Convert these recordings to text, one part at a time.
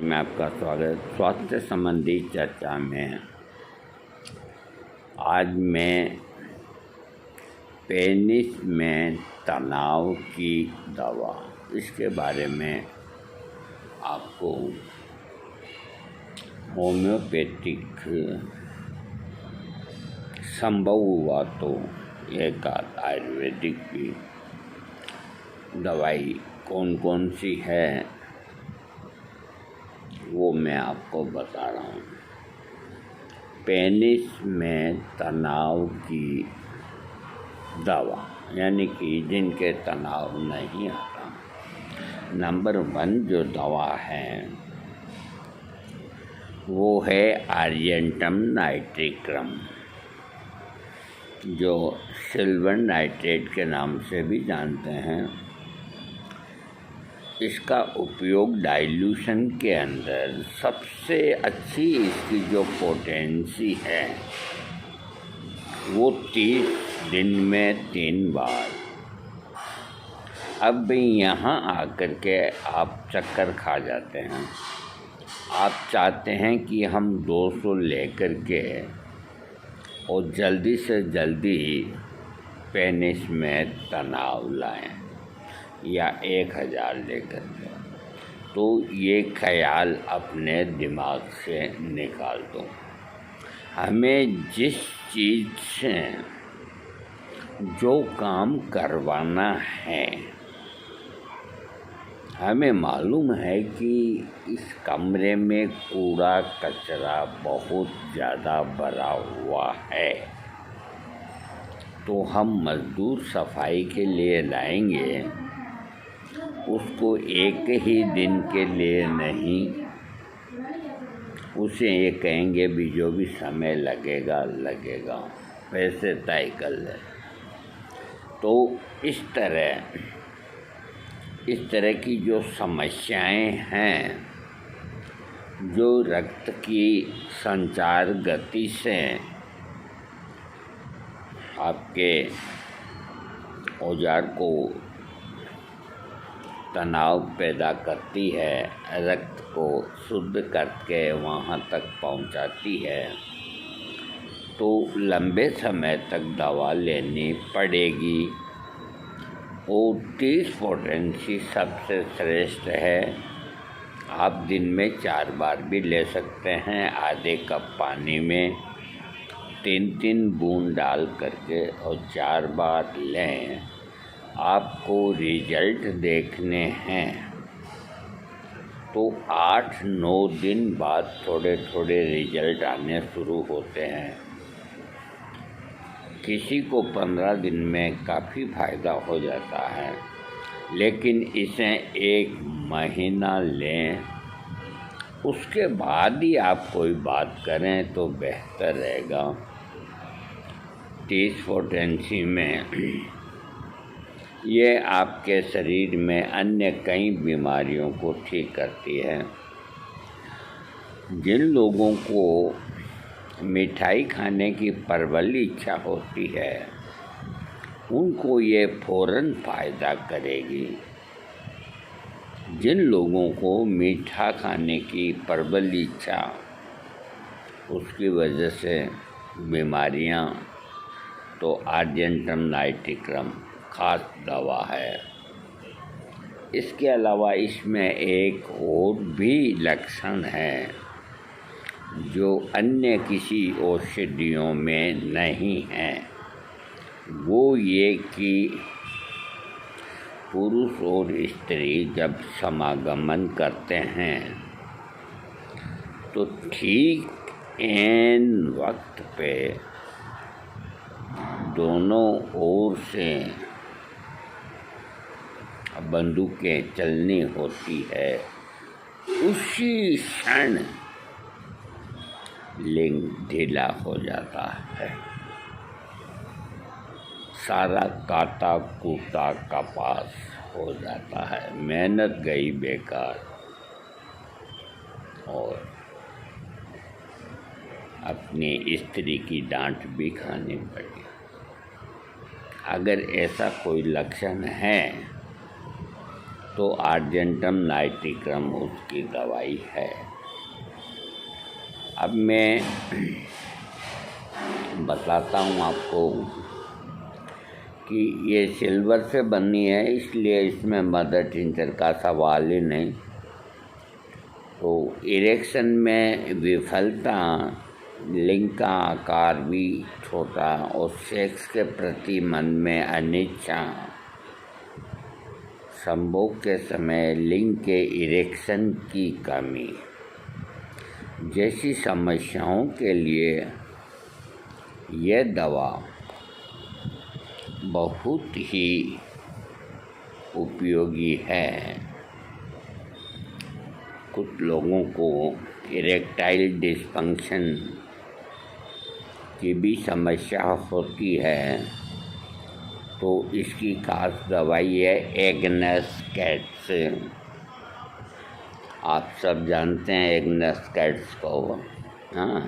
में आपका स्वागत। स्वास्थ्य संबंधी चर्चा में आज मैं पेनिस में तनाव की दवा इसके बारे में आपको होम्योपैथिक संभव हुआ तो एक आयुर्वेदिक की दवाई कौन कौन सी है वो मैं आपको बता रहा हूँ। पेनिस में तनाव की दवा यानी कि जिनके तनाव नहीं आता, नंबर 1 जो दवा है वो है आर्जेंटम नाइट्रिक्रम, जो सिल्वर नाइट्रेट के नाम से भी जानते हैं। इसका उपयोग डाइल्यूशन के अंदर सबसे अच्छी इसकी जो पोटेंसी है वो 30 दिन में 3 बार। अब यहाँ आकर के आप चक्कर खा जाते हैं, आप चाहते हैं कि हम 200 लेकर के और जल्दी से जल्दी पेनिस में तनाव लाएं या 1000 लेकर के, तो ये ख्याल अपने दिमाग से निकाल दो। हमें जिस चीज़ से जो काम करवाना है, हमें मालूम है कि इस कमरे में कूड़ा कचरा बहुत ज़्यादा भरा हुआ है, तो हम मज़दूर सफाई के लिए लाएंगे, उसको एक ही दिन के लिए नहीं, उसे ये कहेंगे भी जो भी समय लगेगा पैसे तय कर ले। तो इस तरह की जो समस्याएं हैं, जो रक्त की संचार गति से आपके औजार को तनाव पैदा करती है, रक्त को शुद्ध करके वहाँ तक पहुँचाती है, तो लंबे समय तक दवा लेनी पड़ेगी। और 30 पोटेंसी सबसे श्रेष्ठ है। आप दिन में 4 बार भी ले सकते हैं। आधे कप पानी में 3-3 बूंद डाल करके और 4 बार लें। आपको रिजल्ट देखने हैं तो 8-9 दिन बाद थोड़े थोड़े रिजल्ट आने शुरू होते हैं। किसी को 15 दिन में काफ़ी फ़ायदा हो जाता है, लेकिन इसे 1 महीना लें, उसके बाद ही आप कोई बात करें तो बेहतर रहेगा। 30 पोटेंसी में ये आपके शरीर में अन्य कई बीमारियों को ठीक करती है। जिन लोगों को मिठाई खाने की प्रबल इच्छा होती है, उनको ये फ़ौरन फ़ायदा करेगी। जिन लोगों को मीठा खाने की प्रबल इच्छा, उसकी वजह से बीमारियां, तो आर्जेंटम नाइट्रिक्रम खास दवा है। इसके अलावा इसमें एक और भी लक्षण है जो अन्य किसी औषधियों में नहीं है। वो ये कि पुरुष और स्त्री जब समागमन करते हैं तो ठीक ऐन वक्त पे दोनों ओर से बंदूकें चलनी होती है, उसी क्षण लिंग ढीला हो जाता है। सारा काटा कूटा कपास हो जाता है, मेहनत गई बेकार और अपनी स्त्री की डांट भी खानी पड़ी। अगर ऐसा कोई लक्षण है तो आर्जेंटम नाइट्रिकम उसकी दवाई है। अब मैं बताता हूँ आपको कि ये सिल्वर से बनी है, इसलिए इसमें मदर टिंचर का सवाल ही नहीं। तो इरेक्शन में विफलता, लिंग का आकार भी छोटा और सेक्स के प्रति मन में अनिच्छा, संभोग के समय लिंग के इरेक्शन की कमी जैसी समस्याओं के लिए यह दवा बहुत ही उपयोगी है। कुछ लोगों को इरेक्टाइल डिस्फंक्शन की भी समस्या होती है, तो इसकी खास दवाई है एग्नेस कैट्स। आप सब जानते हैं एग्नेस कैट्स को। हाँ,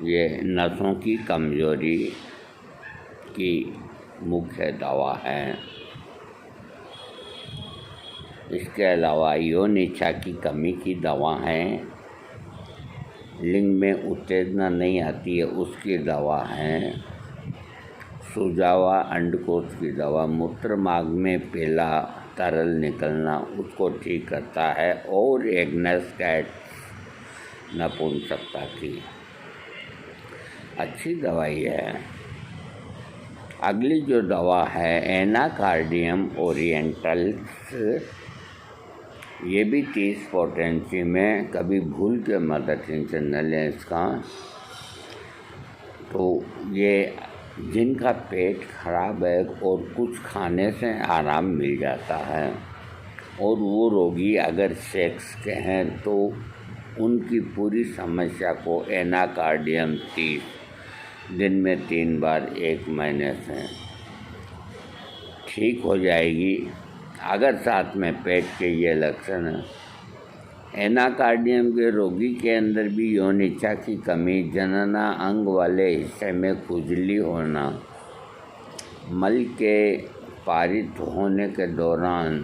ये नसों की कमजोरी की मुख्य दवा है। इसके अलावा यौन इच्छा की कमी की दवा है, लिंग में उत्तेजना नहीं आती है उसकी दवा है, सूजा हुआ अंडकोश की दवा, मूत्र मार्ग में पीला तरल निकलना उसको ठीक करता है, और एग्नेस कैट्स नपुंसकता की अच्छी दवाई है। अगली जो दवा है एनाकार्डियम ओरिएंटल्स, ये भी 30 पोटेंसी में, कभी भूल के मदर टिंचर न लें इसका। तो ये जिनका पेट खराब है और कुछ खाने से आराम मिल जाता है, और वो रोगी अगर सेक्स के हैं तो उनकी पूरी समस्या को एनाकार्डियम 30 दिन में 3 बार 1 महीने से ठीक हो जाएगी, अगर साथ में पेट के ये लक्षण हैं। एनाकार्डियम के रोगी के अंदर भी यौन इच्छा की कमी, जनना अंग वाले हिस्से में खुजली होना, मल के पारित होने के दौरान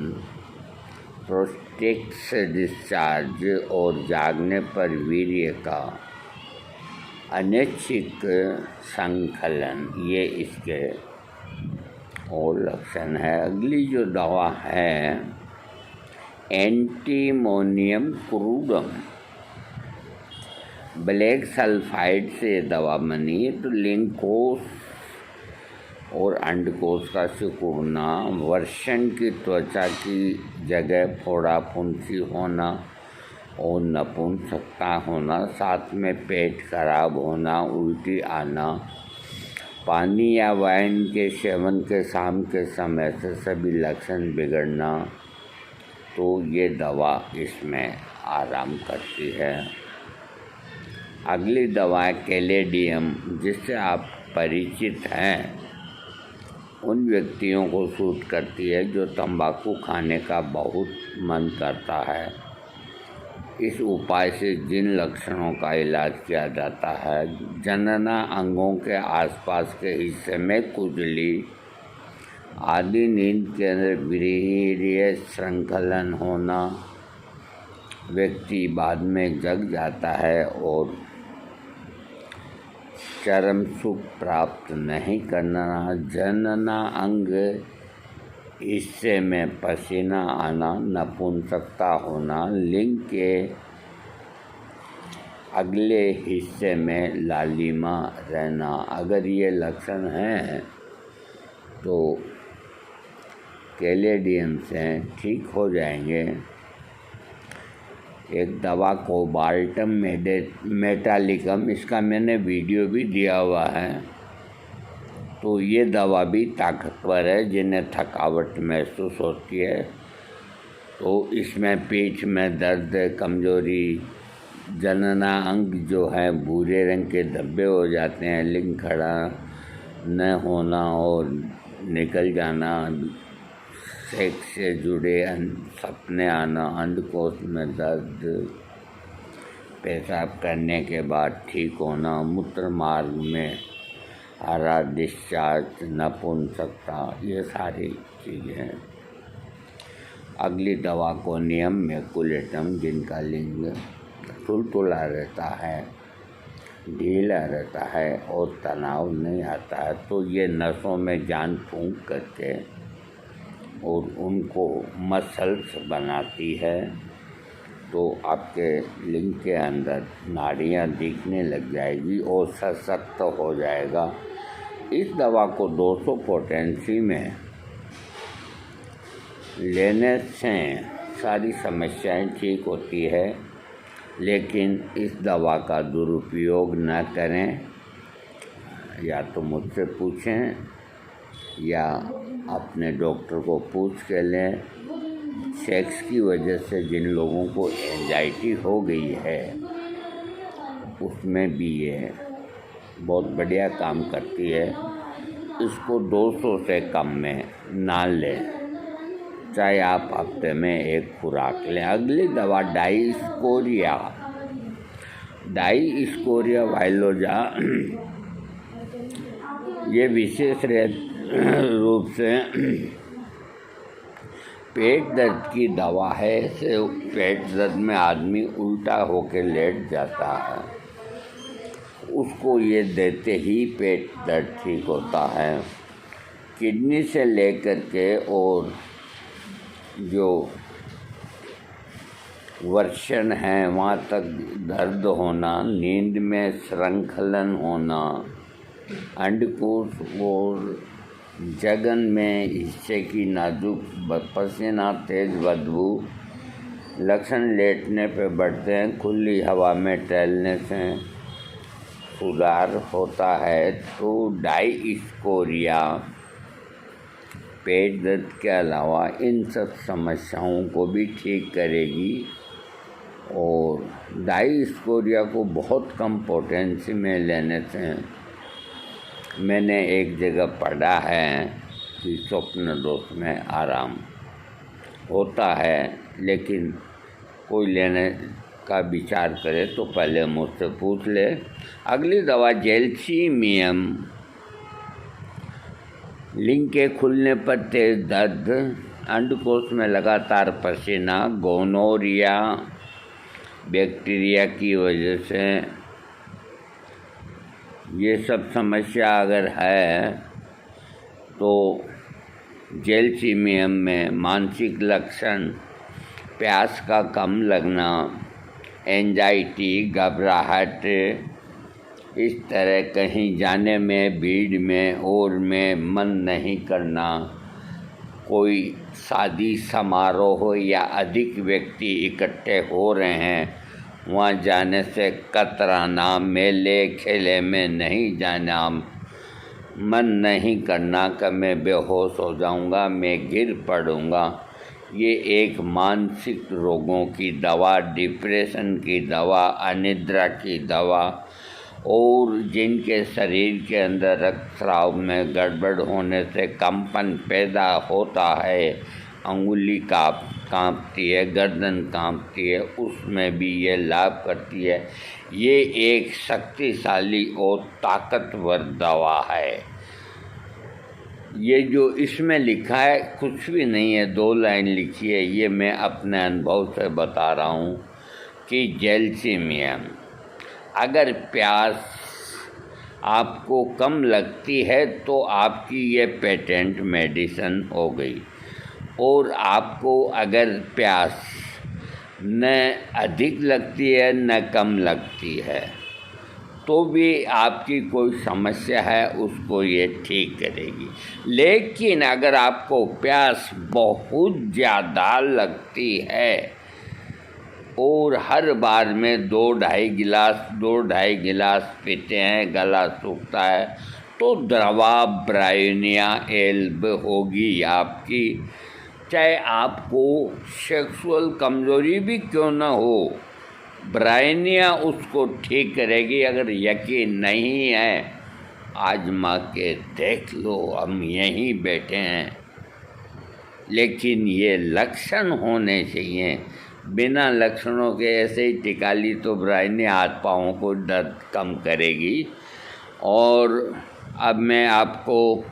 प्रोस्टेट से डिस्चार्ज और जागने पर वीर्य का अनैच्छिक संकलन, ये इसके और लक्षण है। अगली जो दवा है एंटीमोनियम क्रूडम, ब्लैक सल्फाइड से दवा बनी है। तो लिंग कोश और अंडकोश का सिकुड़ना, वर्षण की त्वचा की जगह फोड़ा फुंसी होना और नपुंसकता होना, साथ में पेट खराब होना, उल्टी आना, पानी या वाइन के सेवन के शाम के समय से सभी लक्षण बिगड़ना, तो ये दवा इसमें आराम करती है। अगली दवा है कैलेडियम, जिससे आप परिचित हैं। उन व्यक्तियों को सूट करती है जो तंबाकू खाने का बहुत मन करता है। इस उपाय से जिन लक्षणों का इलाज किया जाता है, जनना अंगों के आसपास के हिस्से में खुजली आदि, नींद के अंदर वीर्य श्रृंखलन होना, व्यक्ति बाद में जग जाता है और चरम सुख प्राप्त नहीं करना, जनना अंग हिस्से में पसीना आना, नपुंसकता होना, लिंग के अगले हिस्से में लालिमा रहना, अगर ये लक्षण हैं तो कैलेडियम से ठीक हो जाएंगे। एक दवा कोबाल्टम मेटालिकम, इसका मैंने वीडियो भी दिया हुआ है। तो ये दवा भी ताकतवर है, जिन्हें थकावट महसूस होती है। तो इसमें पीठ में दर्द, कमजोरी, जनना अंग जो है भूरे रंग के धब्बे हो जाते हैं, लिंग खड़ा न होना और निकल जाना, सेक्स से जुड़े सपने आना, अंडकोश में दर्द, पेशाब करने के बाद ठीक होना, मूत्र मार्ग में हरा डिस्चार्ज, नपुंसकता, ये सारी चीज़ें हैं। अगली दवा को नियम मैकुलेटम, जिनका लिंग तुलतुला रहता है, ढीला रहता है और तनाव नहीं आता है, तो ये नसों में जान फूंक करके और उनको मसल्स बनाती है, तो आपके लिंग के अंदर नाड़ियाँ दिखने लग जाएगी और सशक्त हो जाएगा। इस दवा को 200 पोटेंसी में लेने से सारी समस्याएं ठीक होती है, लेकिन इस दवा का दुरुपयोग न करें। या तो मुझसे पूछें या अपने डॉक्टर को पूछ के लें। सेक्स की वजह से जिन लोगों को एंजाइटी हो गई है, उसमें भी ये बहुत बढ़िया काम करती है। इसको 200 से कम में ना लें, चाहे आप हफ्ते में एक खुराक लें। अगली दवा डाइस्कोरिया वाइलोजा, ये विशेष रूप से पेट दर्द की दवा है। इससे पेट दर्द में आदमी उल्टा होकर लेट जाता है, उसको ये देते ही पेट दर्द ठीक होता है। किडनी से लेकर के और जो वर्षण है वहाँ तक दर्द होना, नींद में श्रृंखलन होना, अंडकोश और जगन में हिस्से की नाजुक पसीना, तेज बदबू, लक्षण लेटने पे बढ़ते हैं। खुली हवा में टहलने से सुधार होता है। तो डाइस्कोरिया पेट दर्द के अलावा इन सब समस्याओं को भी ठीक करेगी। और डाइस्कोरिया को बहुत कम पोटेंसी में लेने से मैंने एक जगह पढ़ा है कि स्वप्न दोष में आराम होता है, लेकिन कोई लेने का विचार करे तो पहले मुझसे पूछ ले। अगली दवा जेल्सीमियम, लिंग के खुलने पर तेज दर्द, अंडकोश में लगातार पसीना, गोनोरिया बैक्टीरिया की वजह से, ये सब समस्या अगर है तो जेल्सीमियम में मानसिक लक्षण, प्यास का कम लगना, एंजाइटी, घबराहट, इस तरह कहीं जाने में, भीड़ में और में मन नहीं करना, कोई शादी समारोह हो या अधिक व्यक्ति इकट्ठे हो रहे हैं, वहाँ जाने से कतराना, मेले खेले में नहीं जाना, मन नहीं करना कि मैं बेहोश हो जाऊँगा, मैं गिर पड़ूँगा। ये एक मानसिक रोगों की दवा, डिप्रेशन की दवा, अनिद्रा की दवा, और जिनके शरीर के अंदर रक्तस्राव में गड़बड़ होने से कंपन पैदा होता है, अंगुली कांपती है, गर्दन कांपती है, उसमें भी ये लाभ करती है। ये एक शक्तिशाली और ताकतवर दवा है। ये जो इसमें लिखा है कुछ भी नहीं है, 2 लाइन लिखी है, ये मैं अपने अनुभव से बता रहा हूँ कि जेल्सीमियम, अगर प्यास आपको कम लगती है तो आपकी ये पेटेंट मेडिसिन हो गई। और आपको अगर प्यास न अधिक लगती है न कम लगती है तो भी आपकी कोई समस्या है, उसको ये ठीक करेगी। लेकिन अगर आपको प्यास बहुत ज़्यादा लगती है और हर बार में 2-2.5 गिलास पीते हैं, गला सूखता है, तो दवा ब्रायोनिया एल्ब होगी आपकी। चाहे आपको सेक्सुअल कमजोरी भी क्यों ना हो, ब्रायोनिया उसको ठीक करेगी। अगर यकीन नहीं है, आजमा के देख लो, हम यहीं बैठे हैं। लेकिन ये लक्षण होने चाहिए, बिना लक्षणों के ऐसे ही टिका ली तो ब्रायोनिया हाथ पाँवों को दर्द कम करेगी। और अब मैं आपको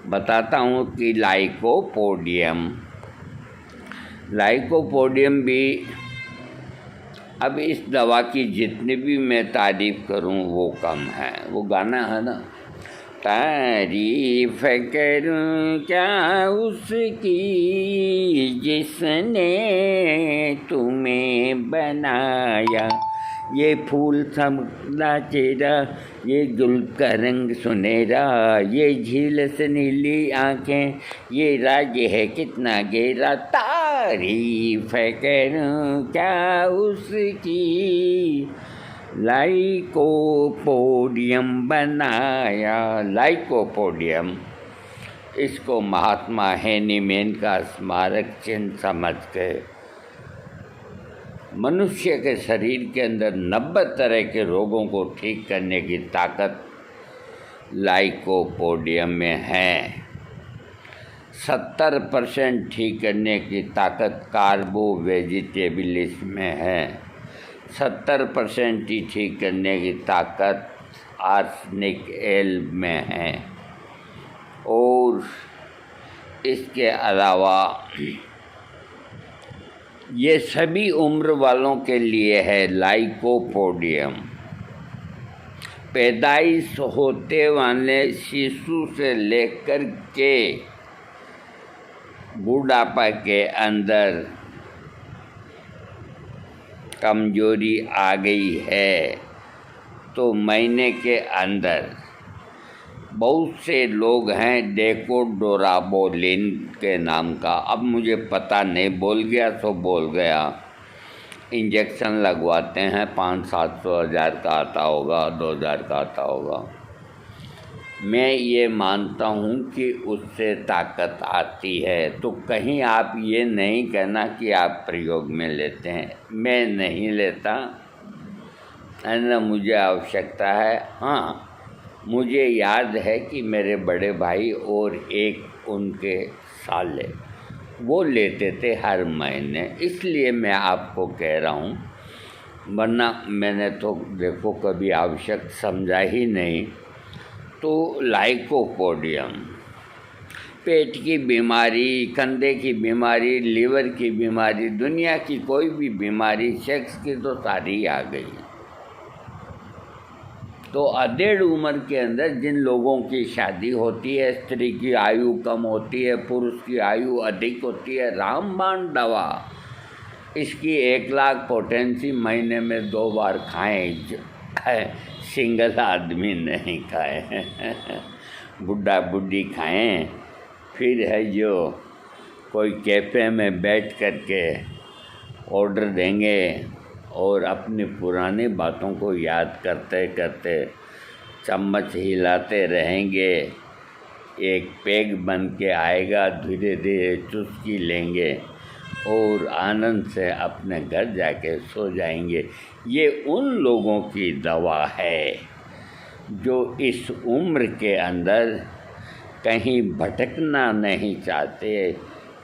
बताता हूँ कि लाइकोपोडियम लाइकोपोडियम भी, अब इस दवा की जितनी भी मैं तारीफ़ करूं वो कम है। वो गाना है ना, तारीफ करूं क्या उसकी जिसने तुम्हें बनाया, ये फूल समला चेहरा, ये जुल्फ का रंग सुनहरा, ये झील से नीली आँखें, ये राज है कितना गहरा, तारीफ करूं क्या उसकी लाइकोपोडियम बनाया। लाइकोपोडियम, इसको महात्मा हेनीमैन का स्मारक चिन्ह समझ के मनुष्य के शरीर के अंदर 90 तरह के रोगों को ठीक करने की ताकत लाइकोपोडियम में है। 70% ठीक करने की ताकत कार्बो वेजिटेबलिस में है। 70% ही ठीक करने की ताकत आर्सेनिक एल में है। और इसके अलावा ये सभी उम्र वालों के लिए है लाइकोपोडियम। पैदाइश होते वाले शिशु से लेकर के बुढ़ापा के अंदर कमजोरी आ गई है तो महीने के अंदर बहुत से लोग हैं डेकोडोराबोलिन के नाम का, अब मुझे पता नहीं, बोल गया तो बोल गया, इंजेक्शन लगवाते हैं, 500-700 हज़ार का आता होगा, 2000 का आता होगा। मैं ये मानता हूँ कि उससे ताकत आती है, तो कहीं आप ये नहीं कहना कि आप प्रयोग में लेते हैं। मैं नहीं लेता है ना, मुझे आवश्यकता है। हाँ, मुझे याद है कि मेरे बड़े भाई और एक उनके साले वो लेते थे हर महीने, इसलिए मैं आपको कह रहा हूँ, वरना मैंने तो देखो कभी आवश्यक समझा ही नहीं। तो लाइकोपोडियम पेट की बीमारी, कंधे की बीमारी, लीवर की बीमारी, दुनिया की कोई भी बीमारी, सेक्स की तो सारी आ गई। तो अधेड़ उम्र के अंदर जिन लोगों की शादी होती है, स्त्री की आयु कम होती है, पुरुष की आयु अधिक होती है, रामबाण दवा इसकी 1 लाख पोटेंसी महीने में 2 बार खाएं। सिंगल आदमी नहीं खाएं, बुढ़ा बुढ़ी खाएं। फिर है जो कोई कैफ़े में बैठ कर के ऑर्डर देंगे और अपनी पुरानी बातों को याद करते करते चम्मच हिलाते रहेंगे, एक पेग बन के आएगा, धीरे धीरे चुस्की लेंगे और आनंद से अपने घर जाके सो जाएंगे। ये उन लोगों की दवा है जो इस उम्र के अंदर कहीं भटकना नहीं चाहते,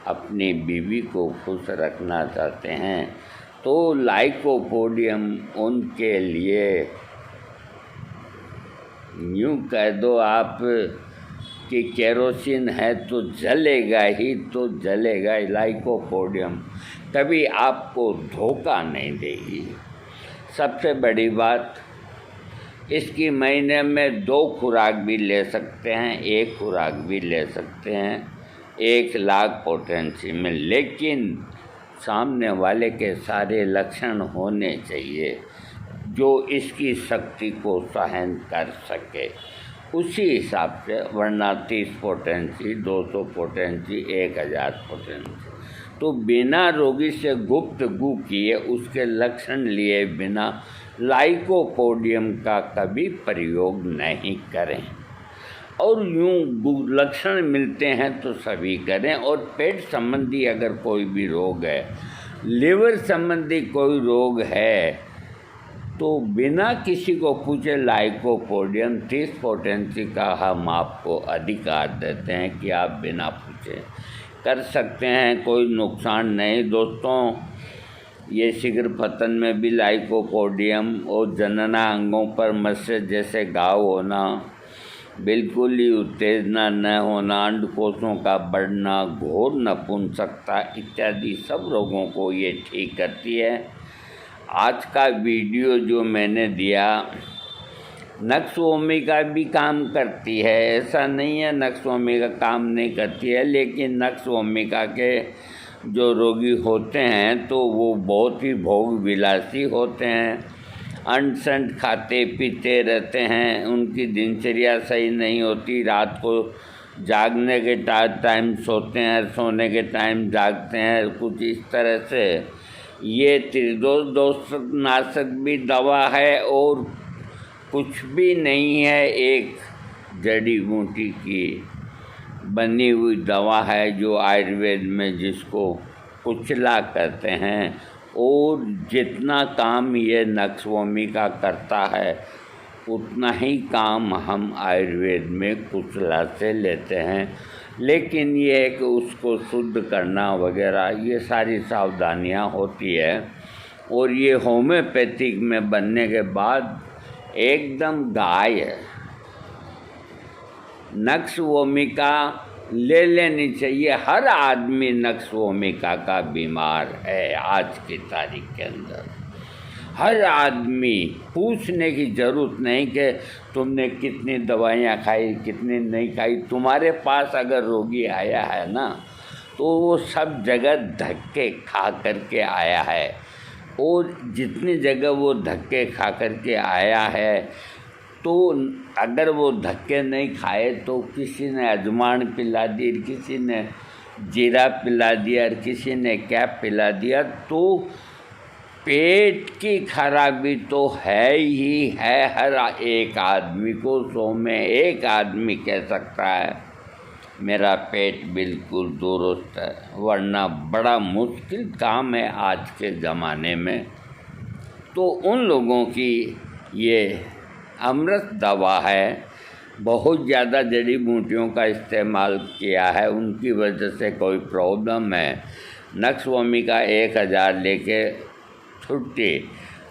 अपनी बीवी को खुश रखना चाहते हैं। तो लाइकोपोडियम उनके लिए, यूँ कह दो आप कि केरोसिन है तो जलेगा ही, तो जलेगा। लाइकोपोडियम कभी आपको धोखा नहीं देगी। सबसे बड़ी बात, इसकी महीने में 2 खुराक भी ले सकते हैं, 1 खुराक भी ले सकते हैं, 1 लाख पोटेंसी में, लेकिन सामने वाले के सारे लक्षण होने चाहिए जो इसकी शक्ति को सहन कर सके, उसी हिसाब से। वरना 30 पोटेंसी, 200 पोटेंसी, 1000 पोटेंसी, तो बिना रोगी से गुफ्तगू किए, उसके लक्षण लिए बिना लाइकोपोडियम का कभी प्रयोग नहीं करें। और यूँ लक्षण मिलते हैं तो सभी करें। और पेट संबंधी अगर कोई भी रोग है, लिवर संबंधी कोई रोग है, तो बिना किसी को पूछे लाइकोपोडियम 30 पोटेंसी का हम आपको अधिकार देते हैं कि आप बिना पूछे कर सकते हैं, कोई नुकसान नहीं। दोस्तों, ये शीघ्र पतन में भी लाइकोपोडियम और जनना अंगों पर मस्से जैसे घाव होना, बिल्कुल ही उत्तेजना न होना, अंडकोशों का बढ़ना, घोर नपुंसकता इत्यादि सब रोगों को ये ठीक करती है। आज का वीडियो जो मैंने दिया, नक्स ओमेगा भी काम करती है, ऐसा नहीं है नक्स ओमेगा काम नहीं करती है, लेकिन नक्स ओमेगा के जो रोगी होते हैं तो वो बहुत ही भोग विलासी होते हैं, अंट खाते पीते रहते हैं, उनकी दिनचर्या सही नहीं होती, रात को जागने के टाइम सोते हैं, सोने के टाइम जागते हैं, कुछ इस तरह से। ये त्रिदोष नाशक भी दवा है और कुछ भी नहीं है, एक जड़ी बूटी की बनी हुई दवा है जो आयुर्वेद में जिसको कुचला कहते हैं, और जितना काम ये नक्स ओमेगा करता है उतना ही काम हम आयुर्वेद में कुचला से लेते हैं। लेकिन ये है कि उसको शुद्ध करना वगैरह ये सारी सावधानियां होती है, और ये होम्योपैथिक में बनने के बाद एकदम गाय है। नक्स ओमेगा ले लेनी चाहिए, हर आदमी नक्स ओमेगा का बीमार है आज की तारीख के अंदर। हर आदमी, पूछने की ज़रूरत नहीं कि तुमने कितनी दवाइयाँ खाई कितनी नहीं खाई। तुम्हारे पास अगर रोगी आया है ना तो वो सब जगह धक्के खा करके आया है, और जितनी जगह वो धक्के खा करके आया है तो अगर वो धक्के नहीं खाए तो किसी ने अजवाइन पिला दी, किसी ने जीरा पिला दिया, और किसी ने क्या पिला दिया, तो पेट की खराबी तो है ही है। हर एक आदमी को 100 में 1 आदमी कह सकता है मेरा पेट बिल्कुल दुरुस्त है, वरना बड़ा मुश्किल काम है आज के ज़माने में। तो उन लोगों की ये अमृत दवा है, बहुत ज़्यादा जड़ी बूटियों का इस्तेमाल किया है, उनकी वजह से कोई प्रॉब्लम है, नक्स ओमेगा 1000 लेके छुट्टी,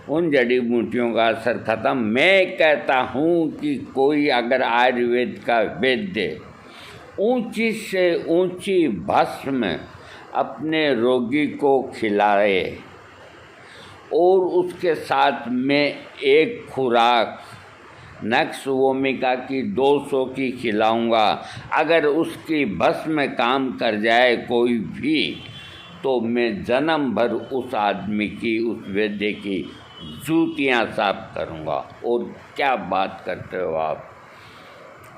उन जड़ी बूटियों का असर ख़त्म। मैं कहता हूँ कि कोई अगर आयुर्वेद का वैद्य ऊंची से ऊंची भस्म अपने रोगी को खिलाए और उसके साथ में एक खुराक नक्स ओमेगा की 200 की खिलाऊंगा, अगर उसकी भस्म में काम कर जाए कोई भी, तो मैं जन्म भर उस आदमी की, उस वैद्य की जूतियाँ साफ करूँगा। और क्या बात करते हो आप,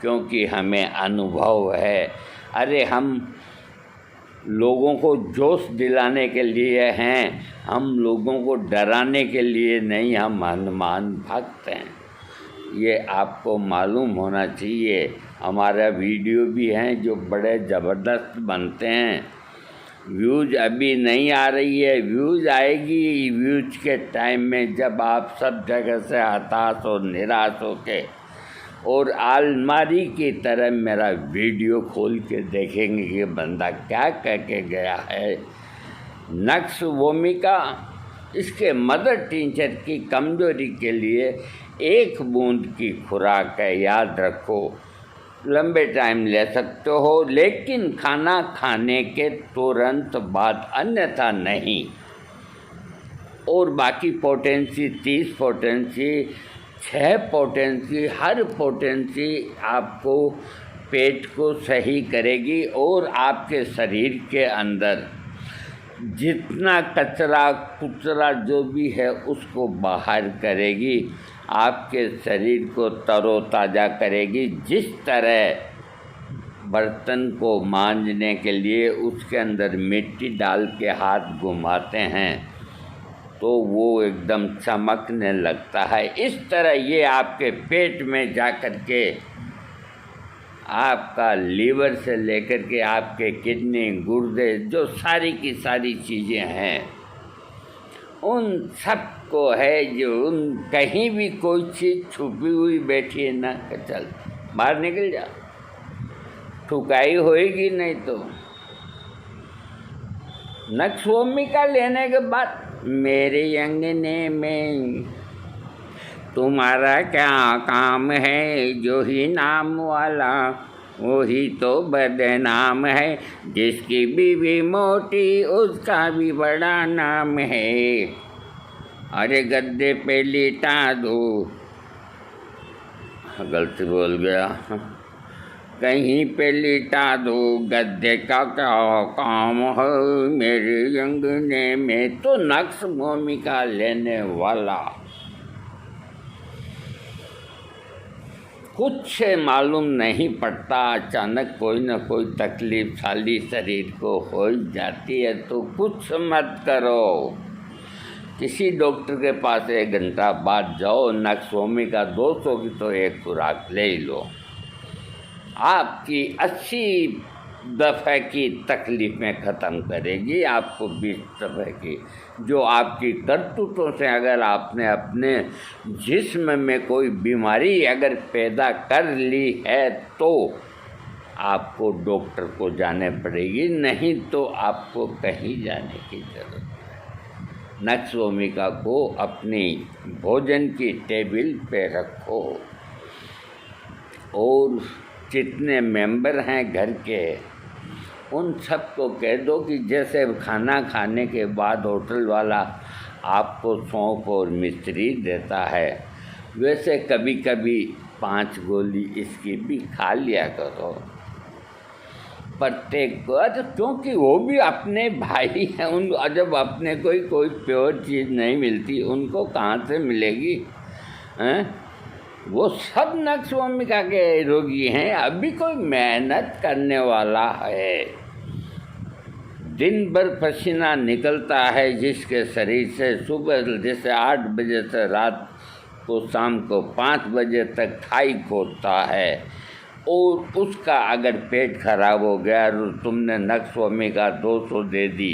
क्योंकि हमें अनुभव है। अरे हम लोगों को जोश दिलाने के लिए हैं, हम लोगों को डराने के लिए नहीं, हम हनुमान भक्त हैं, ये आपको मालूम होना चाहिए। हमारा वीडियो भी हैं जो बड़े ज़बरदस्त बनते हैं। व्यूज़ अभी नहीं आ रही है, व्यूज़ आएगी व्यूज़ के टाइम में, जब आप सब जगह से हताश और निराश होके और अलमारी की तरह मेरा वीडियो खोल के देखेंगे कि बंदा क्या कह के गया है। नक्स ओमेगा इसके मदर टीचर की कमजोरी के लिए 1 बूंद की खुराक है, याद रखो। लंबे टाइम ले सकते हो, लेकिन खाना खाने के तुरंत बाद, अन्यथा नहीं। और बाकी पोटेंसी 30 पोटेंसी 6 पोटेंसी, हर पोटेंसी आपको पेट को सही करेगी और आपके शरीर के अंदर जितना कचरा कुचरा जो भी है उसको बाहर करेगी, आपके शरीर को तरोताज़ा करेगी। जिस तरह बर्तन को मांजने के लिए उसके अंदर मिट्टी डाल के हाथ घुमाते हैं तो वो एकदम चमकने लगता है, इस तरह ये आपके पेट में जा कर के आपका लीवर से लेकर के आपके किडनी, गुर्दे, जो सारी की सारी चीज़ें हैं, उन सब को है जो उन कहीं भी कोई चीज़ छुपी हुई बैठी है ना, चल बाहर निकल जा, ठुकाई होएगी नहीं तो। नक्स ओमेगा लेने के बाद मेरे अंगने में तुम्हारा क्या काम है, जो ही नाम वाला वही तो बदनाम है, जिसकी बीवी मोटी उसका भी बड़ा नाम है। अरे गद्दे पे लिटा दो, गलती बोल गया, कहीं पे लिटा दो, गद्दे का क्या काम है, मेरे अंगने में तो नक्श भूमिका लेने वाला। कुछ मालूम नहीं पड़ता, अचानक कोई न कोई तकलीफ साली शरीर को हो जाती है तो कुछ मत करो, किसी डॉक्टर के पास 1 घंटा बाद जाओ, नक्श भूमिका 200 की तो एक खुराक ले लो, आपकी 80 दफ़े की तकलीफ़ें ख़त्म करेगी, आपको 20 दफ़े की। जो आपकी करतूतों से अगर आपने अपने जिस्म में कोई बीमारी अगर पैदा कर ली है तो आपको डॉक्टर को जाने पड़ेगी, नहीं तो आपको कहीं जाने की ज़रूरत है। नक्श भूमिका को अपनी भोजन की टेबल पे रखो और जितने मेंबर हैं घर के उन सबको कह दो कि जैसे खाना खाने के बाद होटल वाला आपको सौंफ और मिश्री देता है, वैसे कभी कभी 5 गोली इसकी भी खा लिया करो प्रत्येक को, क्योंकि वो भी अपने भाई हैं। उन जब अपने कोई प्योर चीज़ नहीं मिलती उनको कहाँ से मिलेगी हैं? वो सब नक्श भूमिका के रोगी हैं। अभी कोई मेहनत करने वाला है, दिन भर पसीना निकलता है जिसके शरीर से, सुबह जैसे 8 बजे से रात को शाम को 5 बजे तक खाई खोदता है, और उसका अगर पेट खराब हो गया और तुमने नक्श भूमिका 200 दे दी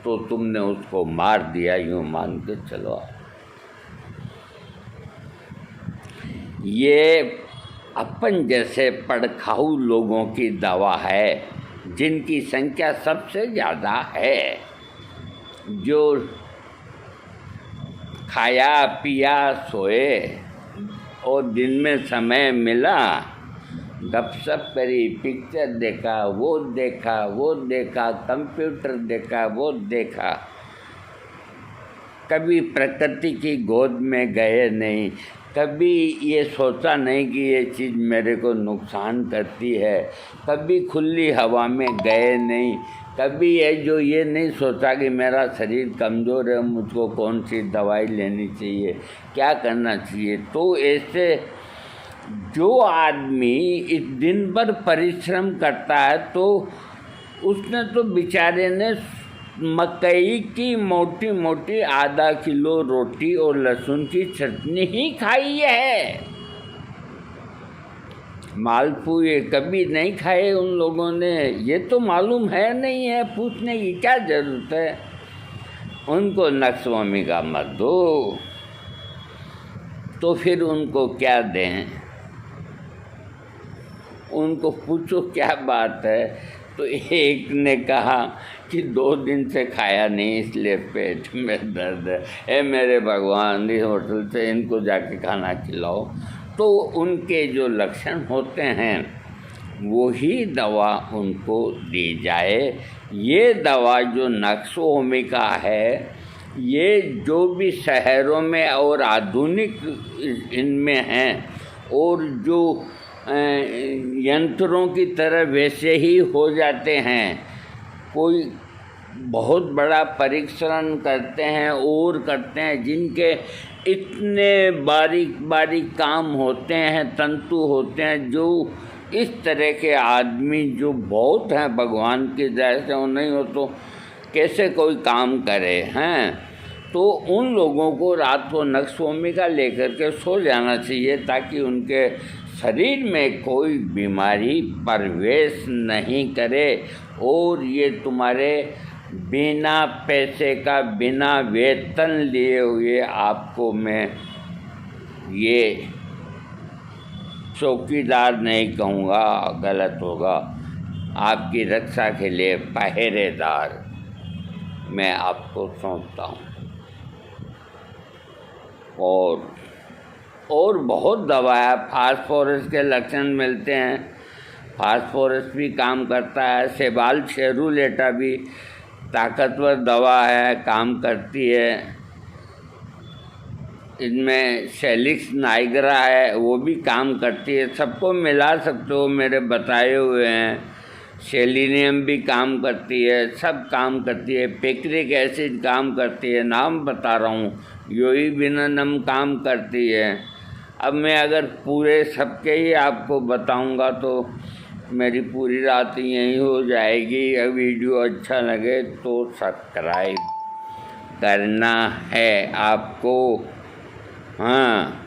तो तुमने उसको मार दिया, यूँ मान के चलो। ये अपन जैसे पड़खाऊ लोगों की दवा है, जिनकी संख्या सबसे ज़्यादा है, जो खाया पिया सोए और दिन में समय मिला गपशप करी, पिक्चर देखा, वो देखा, कंप्यूटर देखा, वो देखा, कभी प्रकृति की गोद में गए नहीं, कभी ये सोचा नहीं कि ये चीज़ मेरे को नुकसान करती है, कभी खुली हवा में गए नहीं, कभी ये नहीं सोचा कि मेरा शरीर कमज़ोर है, मुझको कौन सी दवाई लेनी चाहिए, क्या करना चाहिए। तो ऐसे जो आदमी इस दिन भर परिश्रम करता है तो उसने तो बेचारे ने मकई की मोटी मोटी आधा किलो रोटी और लहसुन की चटनी ही खाई है। मालपुए कभी नहीं खाए उन लोगों ने, ये तो मालूम है नहीं है, पूछने की क्या ज़रूरत है। उनको नक्श भूमिका मत दो, तो फिर उनको क्या दें, उनको पूछो क्या बात है। तो एक ने कहा कि 2 दिन से खाया नहीं इसलिए पेट में दर्द है, मेरे भगवान इस होटल से इनको जाके खाना खिलाओ। तो उनके जो लक्षण होते हैं वही दवा उनको दी जाए। ये दवा जो नक्श भूमिका है, ये जो भी शहरों में और आधुनिक इनमें हैं और जो यंत्रों की तरह वैसे ही हो जाते हैं, कोई बहुत बड़ा परीक्षण करते हैं और करते हैं, जिनके इतने बारीक बारीक काम होते हैं, तंतु होते हैं, जो इस तरह के आदमी जो बहुत हैं भगवान की दया से, वो नहीं हो तो कैसे कोई काम करे हैं। तो उन लोगों को रात को नक्श भूमिका लेकर के सो जाना चाहिए ताकि उनके शरीर में कोई बीमारी प्रवेश नहीं करे और ये तुम्हारे बिना पैसे का, बिना वेतन लिए हुए आपको मैं ये चौकीदार नहीं कहूँगा, गलत होगा, आपकी रक्षा के लिए पहरेदार मैं आपको सौंपता हूँ। और और बहुत दवा है। फास्फोरस के लक्षण मिलते हैं, फास्फोरस भी काम करता है। सेबाल शेरुलेटा भी ताकतवर दवा है, काम करती है। इनमें सेलिक्स नाइग्रा है, वो भी काम करती है। सबको मिला सकते हो, मेरे बताए हुए हैं। सेलिनियम भी काम करती है, सब काम करती है। पिक्रिक एसिड काम करती है, नाम बता रहा हूँ। योइबिनम काम करती है। अब मैं अगर पूरे सबके ही आपको बताऊंगा तो मेरी पूरी रात यहीं हो जाएगी। अगर वीडियो अच्छा लगे तो सब्सक्राइब करना है आपको। हाँ।